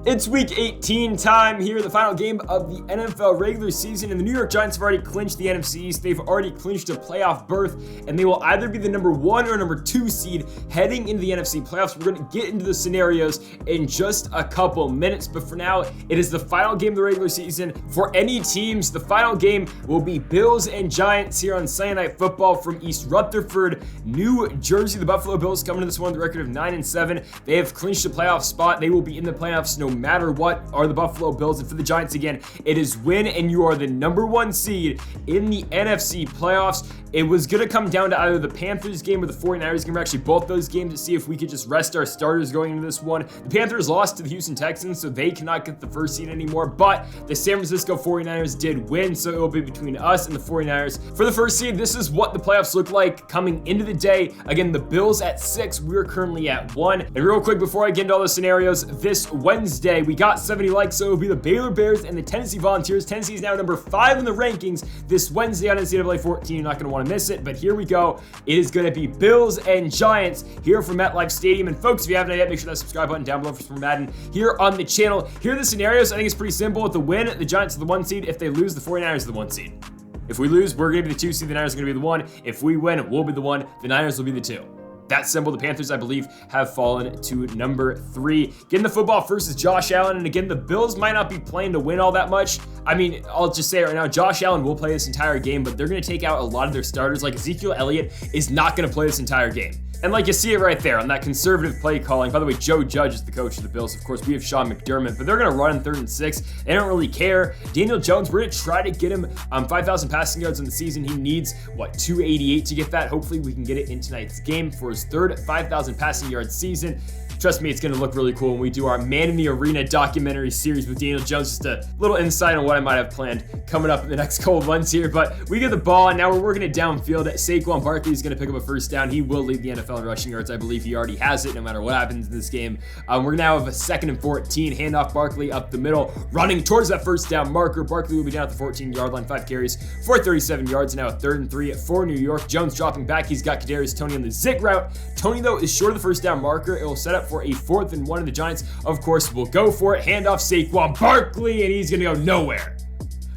It's week 18 time here, the final game of the NFL regular season, and the New York Giants have already clinched the NFC East. They've already clinched a playoff berth, and they will either be the number 1 or number 2 seed heading into the NFC Playoffs. We're going to get into the scenarios in just a couple minutes, but for now, it is the final game of the regular season for any teams. The final game will be Bills and Giants here on Sunday Night Football from East Rutherford, New Jersey. The Buffalo Bills coming to this one with a record of 9-7. They have clinched a playoff spot. They will be in the playoffs no matter what, are the Buffalo Bills. And for the Giants, again, it is win and you are the number 1 seed in the NFC playoffs. It was going to come down to either the Panthers game or the 49ers game, or actually both those games, to see if we could just rest our starters going into this one. The Panthers lost to the Houston Texans, so they cannot get the first seed anymore, but the San Francisco 49ers did win, so it will be between us and the 49ers for the first seed. This is what the playoffs look like coming into the day. Again, the Bills at 6, we're currently at 1. And real quick, before I get into all the scenarios, this Wednesday, we got 70 likes, so it will be the Baylor Bears and the Tennessee Volunteers. Tennessee is now number 5 in the rankings this Wednesday on NCAA 14. You're not going to want to miss it, but here we go. It is going to be Bills and Giants here from MetLife Stadium. And folks, if you haven't yet, make sure that subscribe button down below for some Madden here on the channel. Here are the scenarios. I think it's pretty simple. With the win, the Giants are the 1 seed. If they lose, the 49ers are the 1 seed. If we lose, we're going to be the 2 seed. The Niners are going to be the 1. If we win, we'll be the 1. The Niners will be the 2. That simple. The Panthers, I believe, have fallen to number 3. Getting the football first is Josh Allen. And again, the Bills might not be playing to win all that much. I mean, I'll just say it right now, Josh Allen will play this entire game, but they're going to take out a lot of their starters. Like Ezekiel Elliott is not going to play this entire game. And like you see it right there on that conservative play calling. By the way, Joe Judge is the coach of the Bills. Of course, we have Sean McDermott, but they're going to run in 3rd and 6. They don't really care. Daniel Jones, we're going to try to get him 5,000 passing yards in the season. He needs, 288 to get that. Hopefully, we can get it in tonight's game for his 3rd 5,000 passing yard season. Trust me, it's going to look really cool when we do our Man in the Arena documentary series with Daniel Jones. Just a little insight on what I might have planned coming up in the next couple of months here. But we get the ball, and now we're working it downfield. Saquon Barkley is going to pick up a first down. He will lead the NFL in rushing yards. I believe he already has it, no matter what happens in this game. We're now have a 2nd and 14. Handoff Barkley up the middle, running towards that first down marker. Barkley will be down at the 14-yard line, 5 carries for 37 yards. Now a 3rd and 3 for New York. Jones dropping back. He's got Kadarius Toney on the zig route. Toney, though, is short of the first down marker. It will set up for a 4th and 1, and the Giants, of course, will go for it. Handoff Saquon Barkley, and he's going to go nowhere.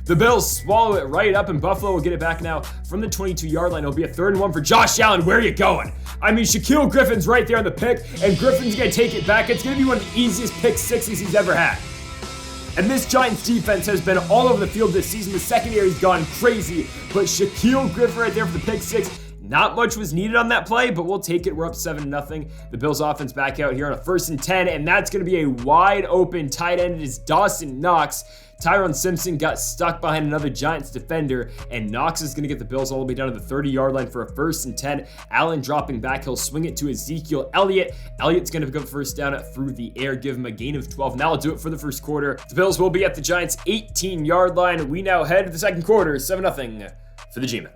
The Bills swallow it right up, and Buffalo will get it back now from the 22-yard line. It'll be a 3rd and 1 for Josh Allen. Where are you going? I mean, Shaquille Griffin's right there on the pick, and Griffin's going to take it back. It's going to be one of the easiest pick sixes he's ever had. And this Giants defense has been all over the field this season. The secondary's gone crazy, but Shaquille Griffin right there for the pick 6. Not much was needed on that play, but we'll take it. We're up 7-0. The Bills offense back out here on a 1st and 10, and that's going to be a wide open tight end. It is Dawson Knox. Tyron Simpson got stuck behind another Giants defender, and Knox is going to get the Bills all the way down to the 30-yard line for a 1st and 10. Allen dropping back. He'll swing it to Ezekiel Elliott. Elliott's going to pick up first down through the air, give him a gain of 12. Now I'll do it for the first quarter. The Bills will be at the Giants' 18-yard line. We now head to the second quarter, 7-0 for the G-Men.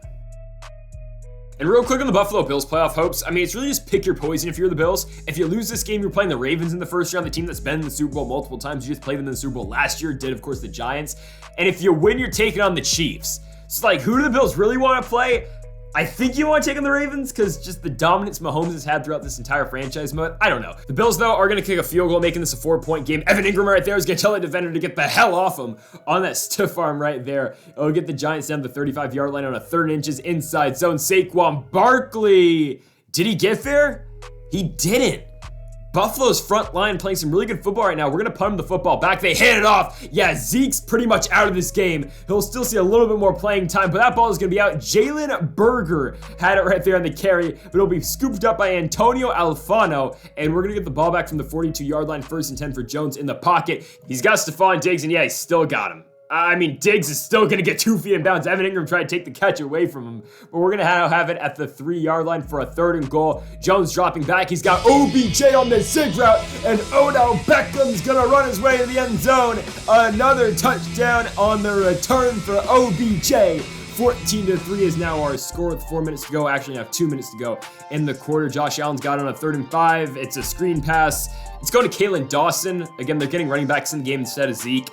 And real quick on the Buffalo Bills playoff hopes, I mean, it's really just pick your poison if you're the Bills. If you lose this game, you're playing the Ravens in the first round, the team that's been in the Super Bowl multiple times. You just played them in the Super Bowl last year, did, of course, the Giants. And if you win, you're taking on the Chiefs. So, who do the Bills really want to play? I think you want to take on the Ravens because just the dominance Mahomes has had throughout this entire franchise mode. I don't know. The Bills, though, are going to kick a field goal, making this a 4-point game. Evan Ingram right there is going to tell the defender to get the hell off him on that stiff arm right there. It'll get the Giants down to the 35-yard line on a 3rd inches inside zone. Saquon Barkley. Did he get there? He didn't. Buffalo's front line playing some really good football right now. We're going to punt him the football back. They hit it off. Yeah, Zeke's pretty much out of this game. He'll still see a little bit more playing time, but that ball is going to be out. Jalen Berger had it right there on the carry, but it'll be scooped up by Antonio Alfano, and we're going to get the ball back from the 42-yard line, 1st and 10 for Jones in the pocket. He's got Stephon Diggs, and yeah, he's still got him. I mean, Diggs is still going to get 2 feet in bounds. Evan Ingram tried to take the catch away from him, but we're going to have it at the 3-yard line for a 3rd and goal. Jones dropping back. He's got OBJ on the zig route, and Odell Beckham's going to run his way to the end zone. Another touchdown on the return for OBJ. 14-3 is now our score with 4 minutes to go. Actually, now 2 minutes to go in the quarter. Josh Allen's got it on a 3rd and 5. It's a screen pass. It's going to Kalen Dawson. Again, they're getting running backs in the game instead of Zeke.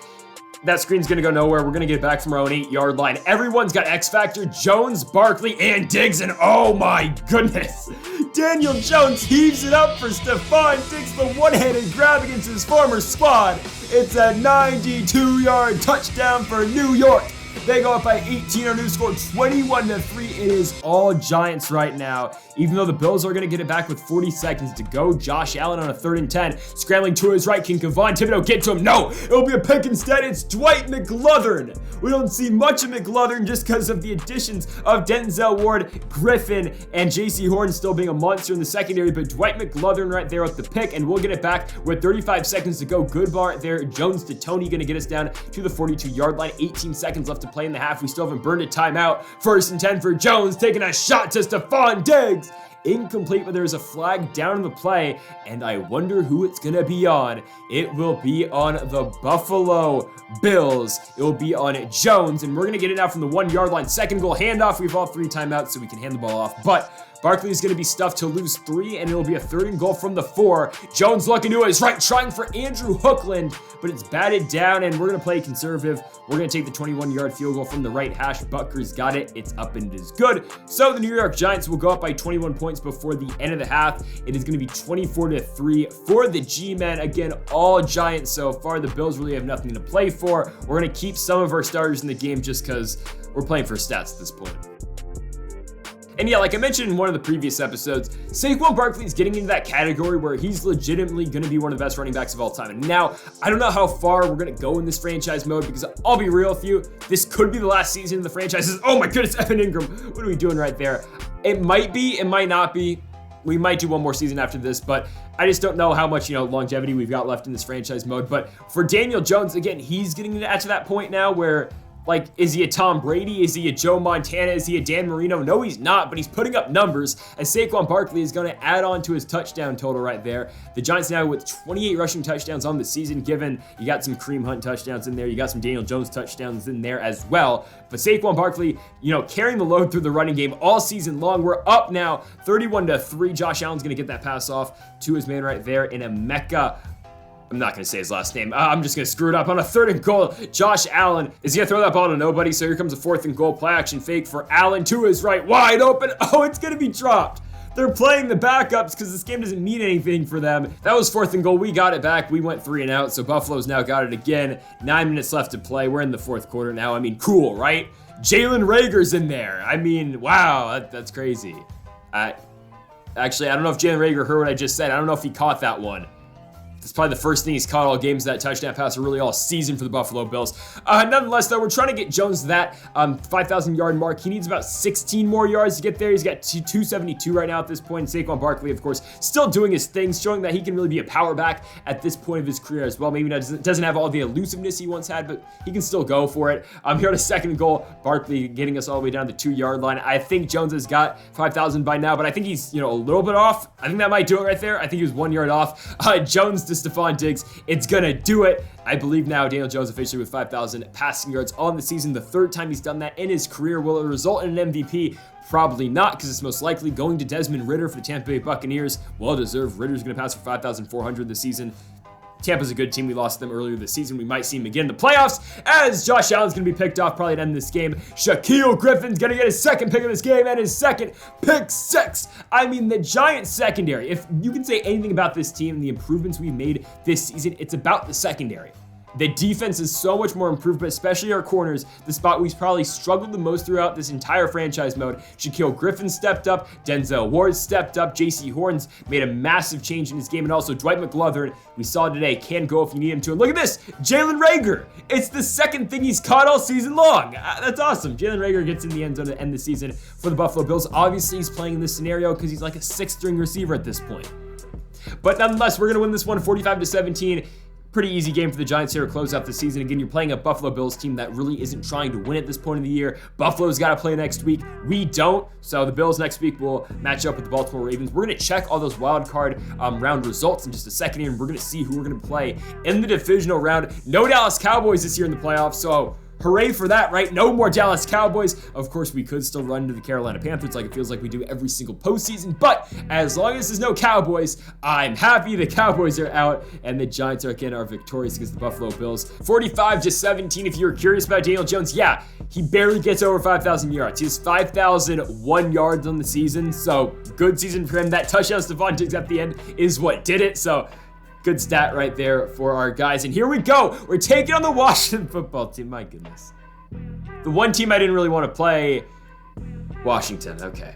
That screen's going to go nowhere. We're going to get it back from our own 8-yard line. Everyone's got X Factor. Jones, Barkley, and Diggs. And oh my goodness. Daniel Jones heaves it up for Stephon Diggs. The one-handed grab against his former squad. It's a 92-yard touchdown for New York. They go up by 18. Our new score 21-3. It is all Giants right now. Even though the Bills are going to get it back with 40 seconds to go. Josh Allen on a 3rd and 10. Scrambling to his right. Can Kayvon Thibodeaux get to him? No. It'll be a pick instead. It's Dwight McGlothern. We don't see much of McGlothern just because of the additions of Denzel Ward, Griffin, and J.C. Horn still being a monster in the secondary. But Dwight McGlothern right there with the pick. And we'll get it back with 35 seconds to go. Good ball right there. Jones to Tony going to get us down to the 42-yard line. 18 seconds left to play in the half. We still haven't burned a timeout. 1st and 10 for Jones, taking a shot to Stephon Diggs. Incomplete, but there's a flag down in the play, and I wonder who it's gonna be on. It will be on the Buffalo Bills. It will be on Jones, and we're gonna get it now from the 1-yard line. 2nd goal handoff. We've all 3 timeouts, so we can hand the ball off, but Barkley is going to be stuffed to lose 3, and it'll be a 3rd and goal from the 4. Jones looking to his right, trying for Andrew Hookland, but it's batted down, and we're going to play conservative. We're going to take the 21-yard field goal from the right hash. Butker's got it. It's up and it is good. So the New York Giants will go up by 21 points before the end of the half. It is going to be 24-3 for the G-Men. Again, all Giants so far. The Bills really have nothing to play for. We're going to keep some of our starters in the game just because we're playing for stats at this point. And yeah, like I mentioned in one of the previous episodes, Saquon Barkley is getting into that category where he's legitimately going to be one of the best running backs of all time. And now, I don't know how far we're going to go in this franchise mode because I'll be real with you, this could be the last season of the franchise. Oh my goodness, Evan Ingram, what are we doing right there? It might be, it might not be. We might do one more season after this, but I just don't know how much, longevity we've got left in this franchise mode. But for Daniel Jones, again, he's getting to that point now where, like, is he a Tom Brady? Is he a Joe Montana? Is he a Dan Marino? No, he's not, but he's putting up numbers, as Saquon Barkley is going to add on to his touchdown total right there. The Giants now with 28 rushing touchdowns on the season, given you got some Kareem Hunt touchdowns in there, you got some Daniel Jones touchdowns in there as well. But Saquon Barkley, carrying the load through the running game all season long. We're up now 31-3. Josh Allen's going to get that pass off to his man right there in Emeka. I'm not going to say his last name. I'm just going to screw it up. On a 3rd and goal, Josh Allen is going to throw that ball to nobody. So here comes a 4th and goal. Play action fake for Allen to his right. Wide open. Oh, it's going to be dropped. They're playing the backups because this game doesn't mean anything for them. That was 4th and goal. We got it back. We went 3 and out. So Buffalo's now got it again. 9 minutes left to play. We're in the 4th quarter now. I mean, cool, right? Jalen Reagor's in there. I mean, wow, that's crazy. Actually, I don't know if Jalen Reagor heard what I just said. I don't know if he caught that one. It's probably the first thing he's caught all games, that touchdown pass, or really all season for the Buffalo Bills. Nonetheless, though, we're trying to get Jones to that 5,000-yard mark. He needs about 16 more yards to get there. He's got 272 right now at this point. Saquon Barkley, of course, still doing his thing, showing that he can really be a power back at this point of his career as well. Maybe doesn't have all the elusiveness he once had, but he can still go for it. Here on a 2nd goal, Barkley getting us all the way down the 2-yard line. I think Jones has got 5,000 by now, but I think he's a little bit off. I think that might do it right there. I think he was 1 yard off. Jones to Stephon Diggs. It's gonna do it. I believe now Daniel Jones officially with 5,000 passing yards on the season. The 3rd time he's done that in his career. Will it result in an MVP? Probably not, because it's most likely going to Desmond Ridder for the Tampa Bay Buccaneers. Well deserved. Ritter's gonna pass for 5,400 this season. Tampa's a good team. We lost them earlier this season. We might see him again in the playoffs, as Josh Allen's going to be picked off probably at the end of this game. Shaquille Griffin's going to get his 2nd pick of this game and his 2nd pick 6. I mean, the Giants secondary, if you can say anything about this team and the improvements we made this season, it's about the secondary. The defense is so much more improved, but especially our corners, the spot we've probably struggled the most throughout this entire franchise mode. Shaquille Griffin stepped up, Denzel Ward stepped up, J.C. Horns made a massive change in his game, and also Dwight McGlothern, we saw today, can go if you need him to. And look at this, Jalen Reagor. It's the 2nd thing he's caught all season long. That's awesome. Jalen Reagor gets in the end zone to end the season for the Buffalo Bills. Obviously, he's playing in this scenario because he's like a 6th-string receiver at this point. But nonetheless, we're going to win this one 45-17. Pretty easy game for the Giants here to close out the season. Again, you're playing a Buffalo Bills team that really isn't trying to win at this point in the year. Buffalo's got to play next week. We don't. So the Bills next week will match up with the Baltimore Ravens. We're going to check all those wild card round results in just a second here, and we're going to see who we're going to play in the divisional round. No Dallas Cowboys this year in the playoffs, so hooray for that, right? No more Dallas Cowboys. Of course, we could still run into the Carolina Panthers like it feels like we do every single postseason, but as long as there's no Cowboys, I'm happy the Cowboys are out, and the Giants are victorious against the Buffalo Bills. 45-17, if you're curious about Daniel Jones, yeah, he barely gets over 5,000 yards. He has 5,001 yards on the season, so good season for him. That touchdown Stephon Diggs at the end is what did it, so Good stat right there for our guys. And here we go. We're taking on the Washington football team. My goodness. The one team I didn't really want to play, Washington. Okay.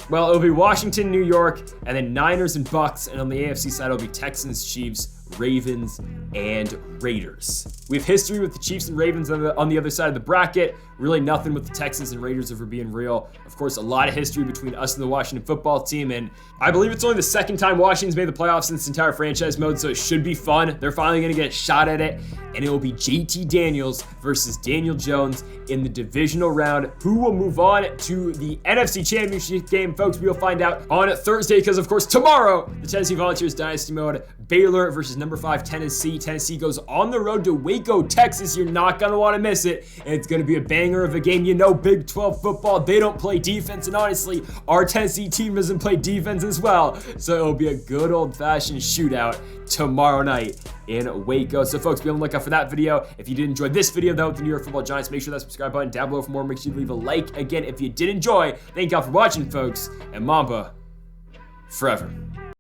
Well, it'll be Washington, New York, and then Niners and Bucks. And on the AFC side, it'll be Texans, Chiefs, Ravens, and Raiders. We have history with the Chiefs and Ravens on the other side of the bracket. Really nothing with the Texans and Raiders, if we're being real. Of course, a lot of history between us and the Washington football team, and I believe it's only the second time Washington's made the playoffs in this entire franchise mode, so it should be fun. They're finally going to get a shot at it, and it will be JT Daniels versus Daniel Jones in the divisional round. Who will move on to the NFC Championship game, folks? We'll find out on Thursday, because, of course, tomorrow, the Tennessee Volunteers Dynasty mode, Baylor versus number 5 Tennessee. Tennessee goes on the road to Waco, Texas. You're not going to want to miss it. And it's going to be a banger of a game. You know, Big 12 football, they don't play defense. And honestly, our Tennessee team doesn't play defense as well. So it'll be a good old-fashioned shootout tomorrow night in Waco. So folks, be on the lookout for that video. If you did enjoy this video though with the New York Football Giants, make sure that subscribe button down below for more. Make sure you leave a like. Again, if you did enjoy, thank y'all for watching, folks. And Mamba forever.